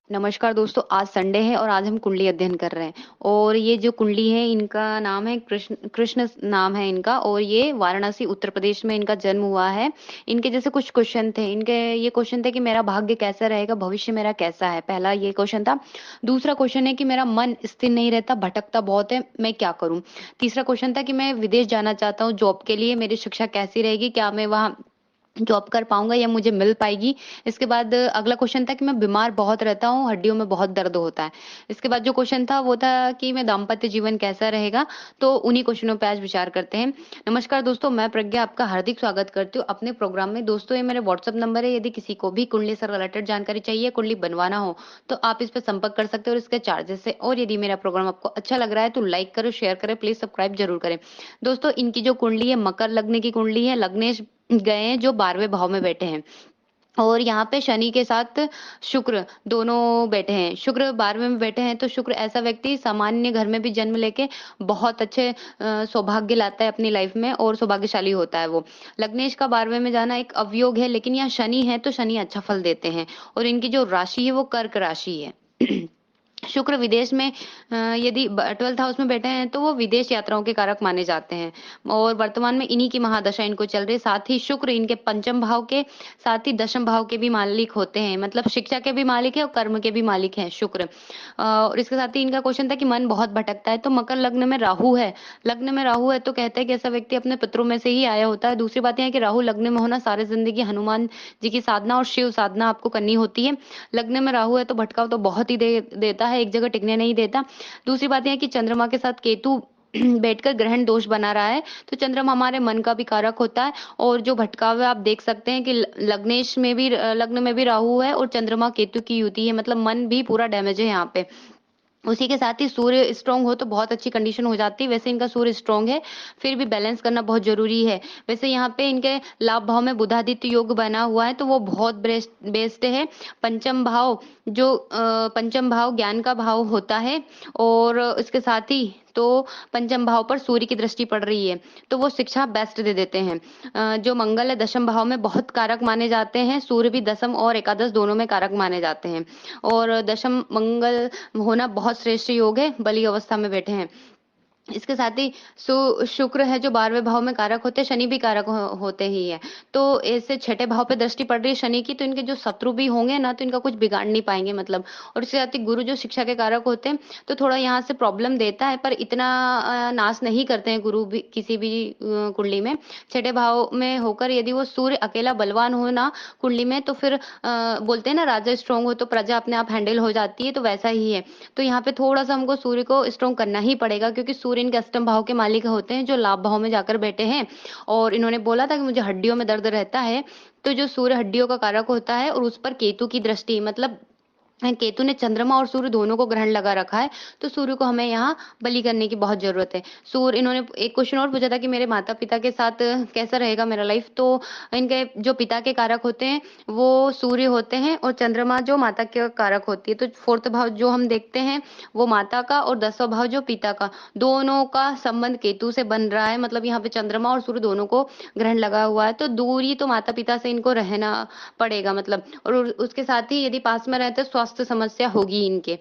नमस्कार दोस्तों, आज संडे है और आज हम कुंडली अध्ययन कर रहे हैं। और ये जो कुंडली है इनका नाम है कृष्ण कृष्ण नाम है इनका, और ये वाराणसी उत्तर प्रदेश में इनका जन्म हुआ है। इनके जैसे कुछ क्वेश्चन थे, इनके ये क्वेश्चन थे कि मेरा भाग्य कैसा रहेगा, भविष्य मेरा कैसा है। पहला ये क्वेश्चन था। दूसरा क्वेश्चन है कि मेरा मन स्थिर नहीं रहता, भटकता बहुत है, मैं क्या करूं। तीसरा क्वेश्चन था कि मैं विदेश जाना चाहता हूँ जॉब के लिए, मेरी शिक्षा कैसी रहेगी, क्या मैं वहाँ जॉब कर पाऊँगा या मुझे मिल पाएगी? इसके बाद अगला क्वेश्चन था कि मैं बीमार बहुत रहता हूँ, हड्डियों में बहुत दर्द होता है। इसके बाद जो क्वेश्चन था वो था कि मैं दाम्पत्य जीवन कैसा रहेगा? तो उन्हीं क्वेश्चनों पे आज विचार करते हैं। नमस्कार दोस्तों, मैं प्रज्ञा आपका हार्दिक स्वागत करती हूँ अपने प्रोग्राम में। दोस्तों, ये मेरा व्हाट्सएप नंबर है, यदि किसी को भी कुंडली से रिलेटेड जानकारी चाहिए, कुंडली बनवाना हो, तो आप इस पे संपर्क कर सकते हो और इसके चार्जेस है। और यदि मेरा प्रोग्राम आपको अच्छा लग रहा है तो लाइक करो, शेयर करें, प्लीज़ सब्सक्राइब ज़रूर करें। दोस्तों, इनकी जो कुंडली है मकर लग्न की कुंडली है, लग्नेश गए हैं जो 12वें भाव में बैठे हैं। और यहाँ पे शनि के साथ शुक्र दोनों बैठे हैं। शुक्र 12वें में बैठे हैं, तो शुक्र ऐसा व्यक्ति सामान्य घर में भी जन्म लेके बहुत अच्छे सौभाग्य लाता है अपनी लाइफ में और सौभाग्यशाली होता है वो। लग्नेश का 12वें में जाना एक अवयोग है, लेकिन यहाँ शनि है तो शनि अच्छा फल देते हैं। और इनकी जो राशि है वो कर्क राशि है। शुक्र विदेश में यदि 12th हाउस में बैठे हैं तो वो विदेश यात्राओं के कारक माने जाते हैं। और वर्तमान में इन्हीं की महादशा इनको चल रही है। साथ ही शुक्र इनके पंचम भाव के साथ ही दशम भाव के भी मालिक होते हैं, मतलब शिक्षा के भी मालिक है और कर्म के भी मालिक हैं शुक्र। और इसके साथ ही इनका क्वेश्चन था कि मन बहुत भटकता है, तो मकर लग्न में राहु है। लग्न में राहु है तो कहते हैं कि ऐसा व्यक्ति अपने पितरों में से ही आया होता है। दूसरी बात यह है कि राहु लग्न में होना, सारी जिंदगी हनुमान जी की साधना और शिव साधना आपको करनी होती है। लग्न में राहु है तो भटकाव तो बहुत ही देता है, एक जगह टिकने नहीं देता। दूसरी बात यह है कि चंद्रमा के साथ केतु बैठकर ग्रहण दोष बना रहा है, तो चंद्रमा हमारे मन का भी कारक होता है। और जो भटकाव है आप देख सकते हैं कि लग्नेश में भी लग्न में भी राहु है और चंद्रमा केतु की युति है, मतलब मन भी पूरा डैमेज है यहाँ पे। उसी के साथ ही सूर्य स्ट्रांग हो तो बहुत अच्छी कंडीशन हो जाती है। वैसे इनका सूर्य स्ट्रांग है, फिर भी बैलेंस करना बहुत ज़रूरी है। वैसे यहाँ पे इनके लाभ भाव में बुधादित्य योग बना हुआ है, तो वो बहुत बेस्ट है। पंचम भाव पंचम भाव ज्ञान का भाव होता है। और इसके साथ ही तो पंचम भाव पर सूर्य की दृष्टि पड़ रही है, तो वो शिक्षा बेस्ट दे देते हैं। जो मंगल है दशम भाव में बहुत कारक माने जाते हैं। सूर्य भी दसम और एकादश दोनों में कारक माने जाते हैं। और दशम मंगल होना बहुत श्रेष्ठ योग है, बली अवस्था में बैठे हैं। इसके साथ ही शुक्र है जो 12वें भाव में कारक होते हैं, शनि भी कारक होते ही है। तो ऐसे छठे भाव पे दृष्टि पड़ रही है शनि की, तो इनके जो शत्रु भी होंगे ना, तो इनका कुछ बिगाड़ नहीं पाएंगे मतलब। और इसके साथ ही गुरु जो शिक्षा के कारक होते हैं, तो थोड़ा यहाँ से प्रॉब्लम देता है, पर इतना नाश नहीं करते हैं गुरु भी किसी भी कुंडली में। छठे भाव में होकर यदि वो सूर्य अकेला बलवान हो ना कुंडली में, तो फिर बोलते हैं ना राजा स्ट्रांग हो तो प्रजा अपने आप हैंडल हो जाती है, तो वैसा ही है। तो यहाँ पे थोड़ा-सा हमको सूर्य को स्ट्रॉन्ग करना ही पड़ेगा, क्योंकि सूर्य इनके अष्टम भाव के मालिक होते हैं, जो लाभ भाव में जाकर बैठे हैं। और इन्होंने बोला था कि मुझे हड्डियों में दर्द रहता है, तो जो सूर्य हड्डियों का कारक होता है और उस पर केतु की दृष्टि, मतलब केतु ने चंद्रमा और सूर्य दोनों को ग्रहण लगा रखा है, तो सूर्य को हमें यहाँ बलि करने की बहुत जरूरत है। सूर्य इन्होंने एक क्वेश्चन और पूछा था कि मेरे माता पिता के साथ कैसा रहेगा मेरा लाइफ, तो इनके जो पिता के कारक होते हैं वो सूर्य होते हैं और चंद्रमा जो माता के कारक होती है। तो फोर्थ भाव जो हम देखते हैं वो माता का, और 10वां भाव जो पिता का, दोनों का संबंध केतु से बन रहा है। मतलब यहाँ पे चंद्रमा और सूर्य दोनों को ग्रहण लगा हुआ है, तो दूरी तो माता पिता से इनको रहना पड़ेगा मतलब। और उसके साथ ही यदि पास में रहते स्वास्थ्य समस्या होगी इनके।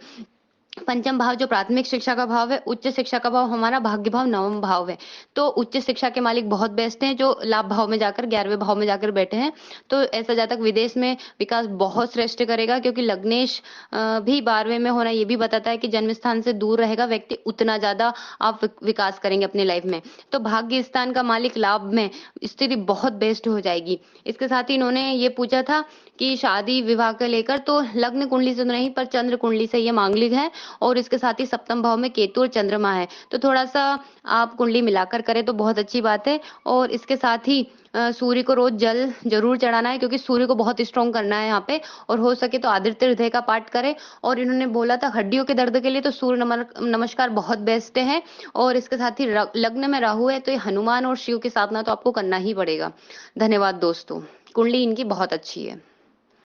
पंचम भाव जो प्राथमिक शिक्षा का भाव है, उच्च शिक्षा का भाव हमारा भाग्य भाव नवम भाव है। तो उच्च शिक्षा के मालिक बहुत बेस्ट हैं, जो लाभ भाव में जाकर 11वें भाव में जाकर बैठे हैं। तो ऐसा जातक विदेश में विकास बहुत श्रेष्ठ करेगा, क्योंकि लग्नेश भी 12वें में होना ये भी बताता है कि जन्म स्थान से दूर रहेगा व्यक्ति, उतना ज्यादा आप विकास करेंगे अपनी लाइफ में। तो भाग्य स्थान का मालिक लाभ में स्थिति बहुत बेस्ट हो जाएगी। इसके साथ ही इन्होंने ये पूछा था कि शादी विवाह को लेकर, तो लग्न कुंडली से तो नहीं पर चंद्र कुंडली से ये मांगलिक है। और इसके साथ ही सप्तम भाव में केतु और चंद्रमा है, तो थोड़ा-सा आप कुंडली मिलाकर करें तो बहुत अच्छी बात है। और इसके साथ ही सूर्य को रोज जल जरूर चढ़ाना है, क्योंकि सूर्य को बहुत स्ट्रांग करना है यहाँ पे। और हो सके तो आदित्य हृदय का पाठ करें। और इन्होंने बोला था हड्डियों के दर्द के लिए तो सूर्य नमस्कार बहुत बेस्ट है। और इसके साथ ही लग्न में राहु है, तो ये हनुमान और शिव की साधना तो आपको करना ही पड़ेगा। धन्यवाद दोस्तों, कुंडली इनकी बहुत अच्छी है।